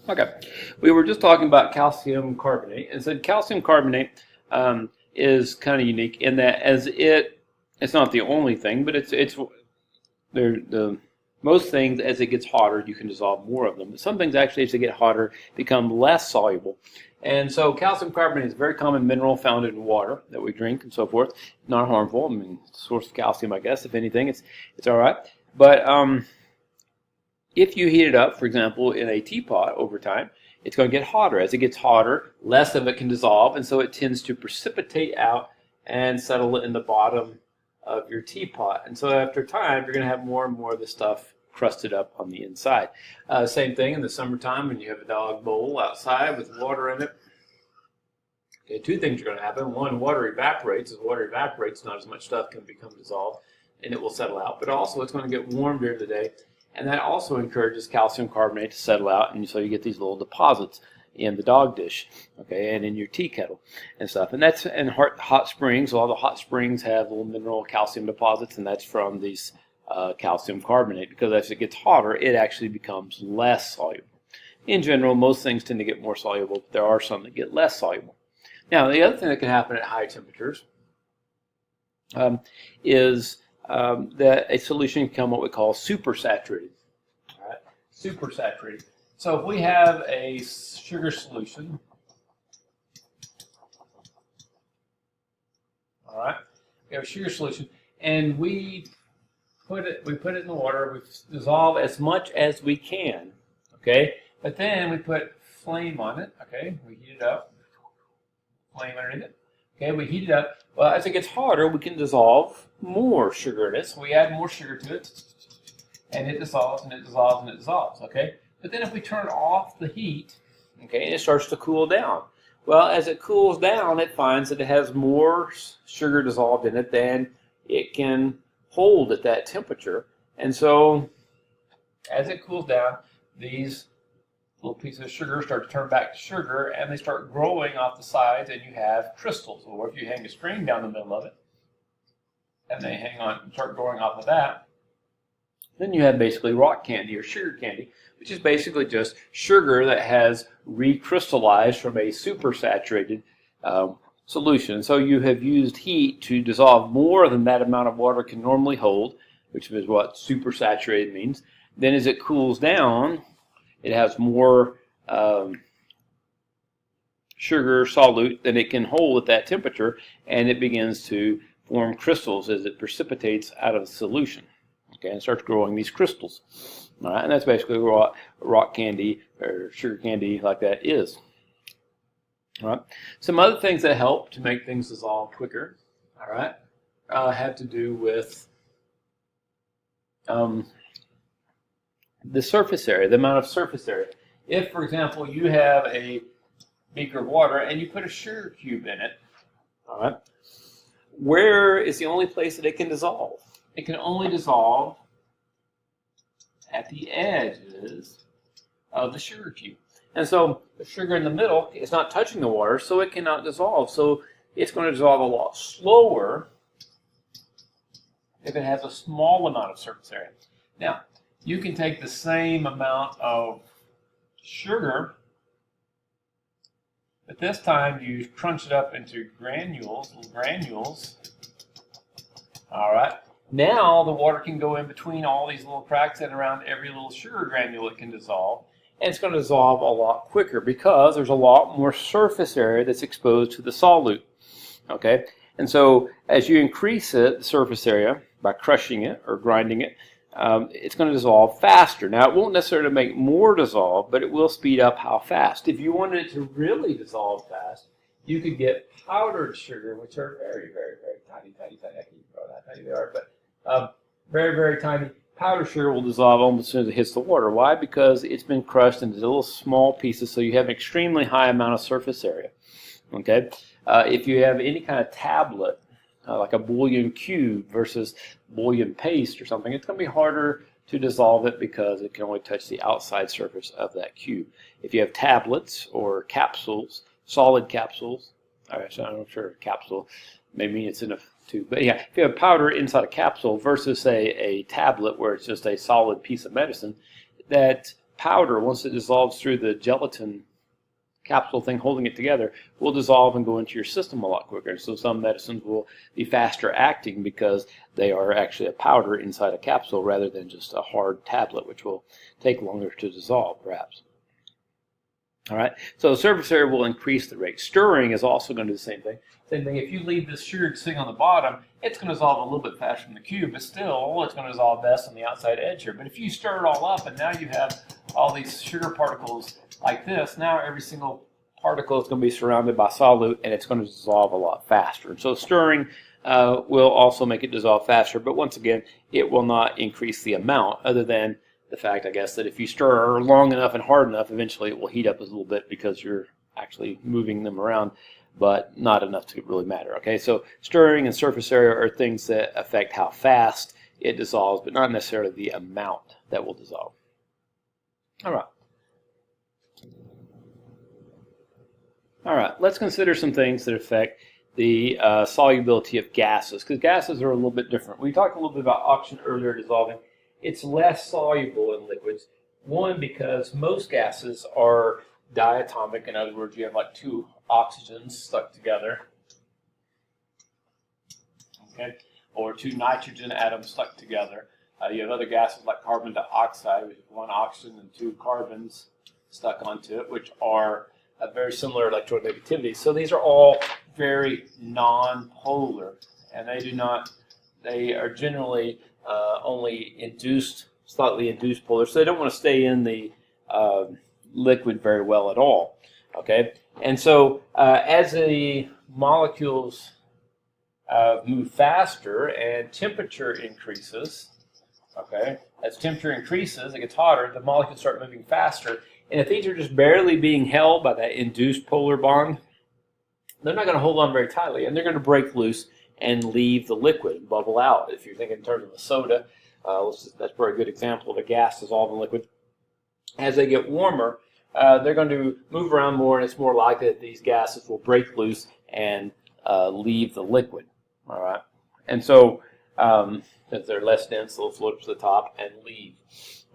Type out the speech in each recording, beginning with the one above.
Okay, we were just talking about calcium carbonate, and said calcium carbonate is kind of unique in that it's not the only thing, but it's the most things as it gets hotter you can dissolve more of them. But some things actually as they get hotter become less soluble, and so calcium carbonate is a very common mineral found in water that we drink and so forth. Not harmful. I mean, source of calcium, I guess. If anything, it's all right, but if you heat it up, for example, in a teapot over time, it's going to get hotter. As it gets hotter, less of it can dissolve, and so it tends to precipitate out and settle in the bottom of your teapot. And so after time, you're going to have more and more of the stuff crusted up on the inside. Same thing in the summertime when you have a dog bowl outside with water in it. Okay, two things are going to happen. One, water evaporates. As water evaporates, not as much stuff can become dissolved, and it will settle out. But also, it's going to get warm during the day. And that also encourages calcium carbonate to settle out, and so you get these little deposits in the dog dish, okay, and in your tea kettle and stuff. And that's in hot springs. All the hot springs have little mineral calcium deposits, and that's from these calcium carbonate, because as it gets hotter, it actually becomes less soluble. In general, most things tend to get more soluble, but there are some that get less soluble. Now, the other thing that can happen at high temperatures is that a solution can become what we call supersaturated. All right, supersaturated. So if we have a sugar solution, all right, we have a sugar solution, and we put it in the water. We dissolve as much as we can, okay. But then we put flame on it, okay. We heat it up, flame underneath it. Okay, we heat it up. Well, as it gets hotter, we can dissolve more sugar in it. So we add more sugar to it, and it dissolves, and it dissolves, and it dissolves, okay? But then if we turn off the heat, okay, and it starts to cool down. Well, as it cools down, it finds that it has more sugar dissolved in it than it can hold at that temperature. And so as it cools down, these little pieces of sugar start to turn back to sugar, and they start growing off the sides, and you have crystals. Or if you hang a string down the middle of it, and they hang on and start growing off of that, then you have basically rock candy or sugar candy, which is basically just sugar that has recrystallized from a supersaturated solution. So you have used heat to dissolve more than that amount of water can normally hold, which is what supersaturated means. Then as it cools down, it has more sugar solute than it can hold at that temperature, and it begins to form crystals as it precipitates out of the solution. Okay, and starts growing these crystals. All right, and that's basically what rock candy or sugar candy like that is. All right. Some other things that help to make things dissolve quicker, all right, have to do with the surface area, the amount of surface area. If, for example, you have a beaker of water and you put a sugar cube in it, all right, where is the only place that it can dissolve? It can only dissolve at the edges of the sugar cube. And so the sugar in the middle is not touching the water, so it cannot dissolve. So it's going to dissolve a lot slower if it has a small amount of surface area. Now, you can take the same amount of sugar, but this time you crunch it up into granules, little granules. All right. Now the water can go in between all these little cracks, and around every little sugar granule it can dissolve. And it's going to dissolve a lot quicker because there's a lot more surface area that's exposed to the solute. Okay? And so as you increase it, the surface area, by crushing it or grinding it, it's going to dissolve faster. Now, it won't necessarily make more dissolve, but it will speed up how fast. If you wanted it to really dissolve fast, you could get powdered sugar, which are very, very, very tiny. I can't know how tiny they are, but very, very tiny. Powdered sugar will dissolve almost as soon as it hits the water. Why? Because it's been crushed into little small pieces, so you have an extremely high amount of surface area. Okay? If you have any kind of tablet, like a bouillon cube versus bouillon paste or something, it's going to be harder to dissolve it because it can only touch the outside surface of that cube. If you have tablets or capsules, solid capsules, I'm not sure capsule, maybe it's in a tube, but yeah, if you have powder inside a capsule versus say a tablet where it's just a solid piece of medicine, that powder, once it dissolves through the gelatin capsule thing holding it together, will dissolve and go into your system a lot quicker. So some medicines will be faster acting because they are actually a powder inside a capsule rather than just a hard tablet, which will take longer to dissolve, perhaps. All right, so the surface area will increase the rate. Stirring is also going to do the same thing. Same thing, if you leave this sugar sitting on the bottom, it's going to dissolve a little bit faster than the cube, but still it's going to dissolve best on the outside edge here. But if you stir it all up and now you have all these sugar particles like this, now every single particle is going to be surrounded by solute and it's going to dissolve a lot faster. And so stirring will also make it dissolve faster, but once again, it will not increase the amount other than the fact, I guess, that if you stir long enough and hard enough, eventually it will heat up a little bit because you're actually moving them around, but not enough to really matter. Okay, so stirring and surface area are things that affect how fast it dissolves, but not necessarily the amount that will dissolve. All right. All right, let's consider some things that affect the solubility of gases, because gases are a little bit different. We talked a little bit about oxygen earlier dissolving. It's less soluble in liquids. One, because most gases are diatomic. In other words, you have like two oxygens stuck together, okay, or two nitrogen atoms stuck together. You have other gases like carbon dioxide, which is one oxygen and two carbons stuck onto it, which are a very similar electronegativity. So these are all very non-polar, and they are generally only slightly induced polar, so they don't want to stay in the liquid very well at all. Okay, and so as the molecules move faster and temperature increases, okay, as temperature increases, it gets hotter, the molecules start moving faster. And if these are just barely being held by that induced polar bond, they're not going to hold on very tightly, and they're going to break loose and leave the liquid and bubble out. If you're thinking in terms of a soda, that's probably a good example of a gas dissolved in liquid. As they get warmer, they're going to move around more, and it's more likely that these gases will break loose and leave the liquid. All right, and so since they're less dense, they'll float up to the top and leave.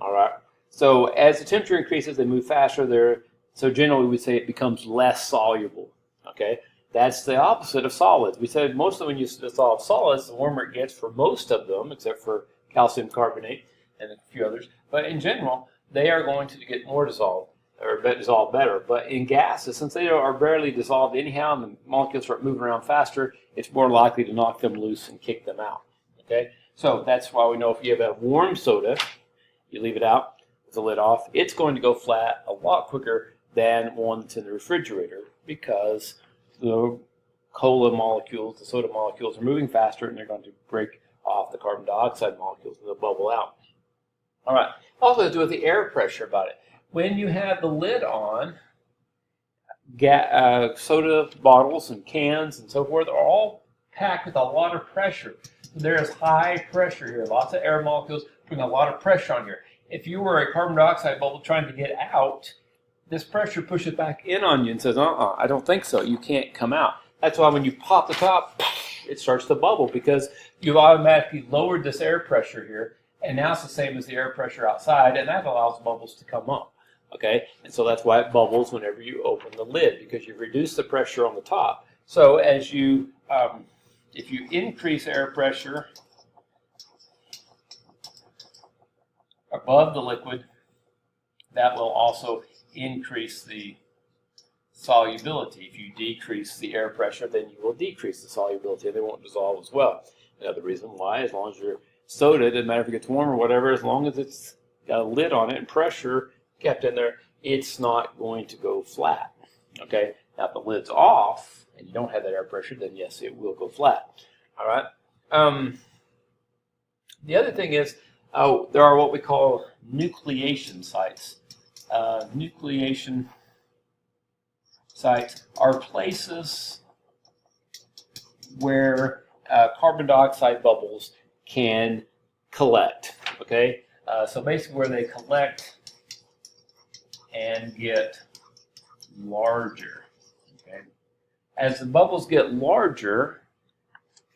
All right. So as the temperature increases, they move faster. So generally, we say it becomes less soluble. Okay, that's the opposite of solids. We said mostly when you dissolve solids, the warmer it gets for most of them, except for calcium carbonate and a few others. But in general, they are going to get more dissolved, or dissolve better. But in gases, since they are barely dissolved anyhow, and the molecules start moving around faster, it's more likely to knock them loose and kick them out. Okay, so that's why we know if you have a warm soda, you leave it out with the lid off, it's going to go flat a lot quicker than one that's in the refrigerator, because the cola molecules, the soda molecules, are moving faster, and they're going to break off the carbon dioxide molecules, and they'll bubble out. All right. Also has to do with the air pressure about it. When you have the lid on, soda bottles and cans and so forth are all packed with a lot of pressure. There is high pressure here. Lots of air molecules putting a lot of pressure on here. If you were a carbon dioxide bubble trying to get out, this pressure pushes back in on you and says, I don't think so. You can't come out. That's why when you pop the top, it starts to bubble, because you've automatically lowered this air pressure here, and now it's the same as the air pressure outside, and that allows bubbles to come up. Okay, and so that's why it bubbles whenever you open the lid, because you've reduced the pressure on the top. So as you, if you increase air pressure above the liquid, that will also increase the solubility. If you decrease the air pressure, then you will decrease the solubility, and they won't dissolve as well. Another reason why, as long as your soda, it doesn't matter if it gets warm or whatever, as long as it's got a lid on it and pressure kept in there, it's not going to go flat. Okay, now if the lid's off and you don't have that air pressure, then yes, it will go flat. All right. The other thing is, there are what we call nucleation sites. Nucleation sites are places where carbon dioxide bubbles can collect. Okay, so basically where they collect and get larger. Okay, as the bubbles get larger,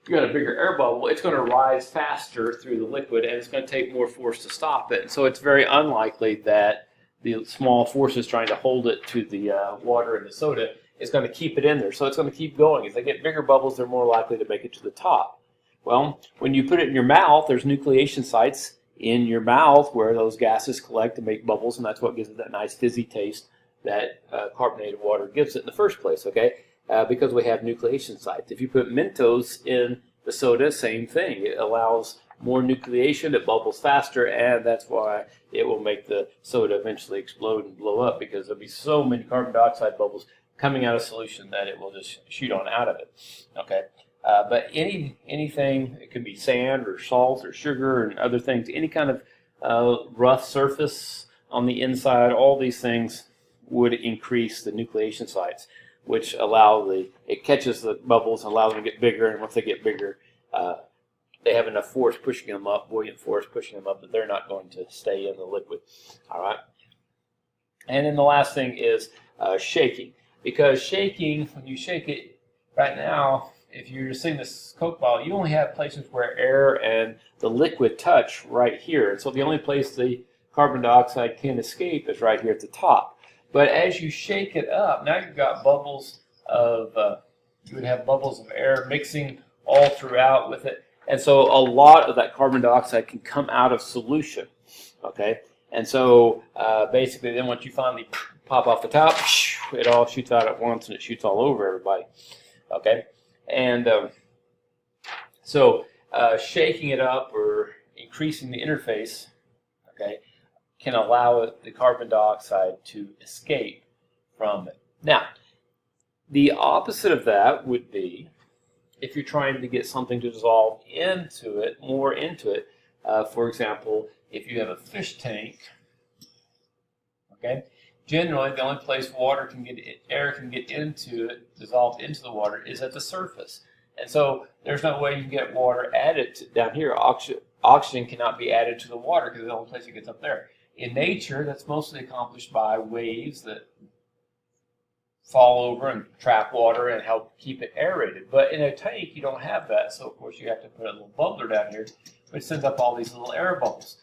if you got a bigger air bubble, it's going to rise faster through the liquid, and it's going to take more force to stop it. So it's very unlikely that the small forces trying to hold it to the water and the soda is going to keep it in there. So it's going to keep going. As they get bigger bubbles, they're more likely to make it to the top. Well, when you put it in your mouth, there's nucleation sites in your mouth where those gases collect to make bubbles, and that's what gives it that nice fizzy taste that carbonated water gives it in the first place, okay? Because we have nucleation sites. If you put Mentos in the soda, same thing. It allows more nucleation, it bubbles faster, and that's why it will make the soda eventually explode and blow up, because there'll be so many carbon dioxide bubbles coming out of solution that it will just shoot on out of it, okay? But anything, it could be sand or salt or sugar and other things, any kind of rough surface on the inside, all these things would increase the nucleation sites, which allow it catches the bubbles and allows them to get bigger, and once they get bigger, they have enough force pushing them up, buoyant force pushing them up, that they're not going to stay in the liquid. All right. And then the last thing is shaking, because shaking, when you shake it right now, if you're seeing this Coke bottle, you only have places where air and the liquid touch right here. And so the only place the carbon dioxide can escape is right here at the top. But as you shake it up, now you've got bubbles of, you would have bubbles of air mixing all throughout with it. And so a lot of that carbon dioxide can come out of solution, okay? And so basically then once you finally pop off the top, it all shoots out at once and it shoots all over everybody, okay? And so shaking it up or increasing the interface, okay, can allow the carbon dioxide to escape from it. Now, the opposite of that would be if you're trying to get something to dissolve into it, more into it. For example, if you have a fish tank, okay, generally the only place air can get into it, dissolved into the water, is at the surface. And so there's no way you can get water added down here. Oxygen cannot be added to the water because the only place it gets up there. In nature, that's mostly accomplished by waves that fall over and trap water and help keep it aerated. But in a tank, you don't have that, so of course you have to put a little bubbler down here, which sends up all these little air bubbles.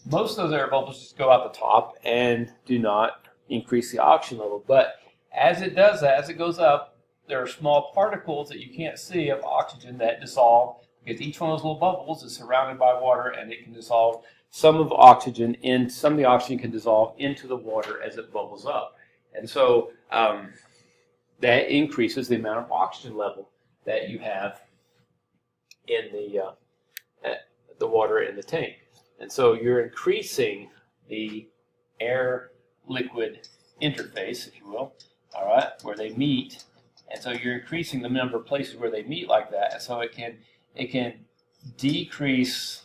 Most of those air bubbles just go out the top and do not increase the oxygen level. But as it does that, as it goes up, there are small particles that you can't see of oxygen that dissolve, because each one of those little bubbles is surrounded by water, and it can dissolve some of the oxygen can dissolve into the water as it bubbles up. And so that increases the amount of oxygen level that you have in the water in the tank. And so you're increasing the air-liquid interface, if you will, all right, where they meet. And so you're increasing the number of places where they meet like that. And so it can decrease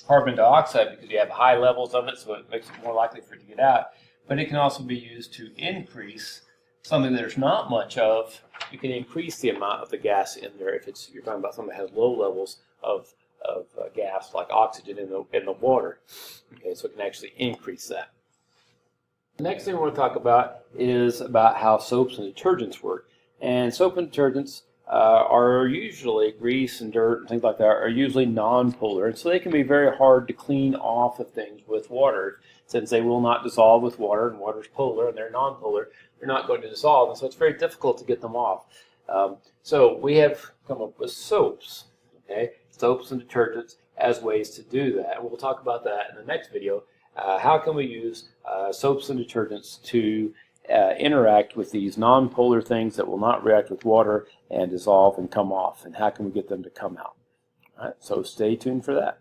carbon dioxide because you have high levels of it, so it makes it more likely for it to get out. But it can also be used to increase something that there's not much of. You can increase the amount of the gas in there if you're talking about something that has low levels of gas like oxygen in the water. Okay, so it can actually increase that. The next thing we want to talk about is about how soaps and detergents work. And soap and detergents are usually, grease and dirt and things like that, are usually non-polar, and so they can be very hard to clean off of things with water. Since they will not dissolve with water, and water is polar and they're non-polar, they're not going to dissolve, and so it's very difficult to get them off. So we have come up with soaps, okay, soaps and detergents as ways to do that. We'll talk about that in the next video. How can we use soaps and detergents to interact with these non-polar things that will not react with water and dissolve and come off, and how can we get them to come out? All right, so stay tuned for that.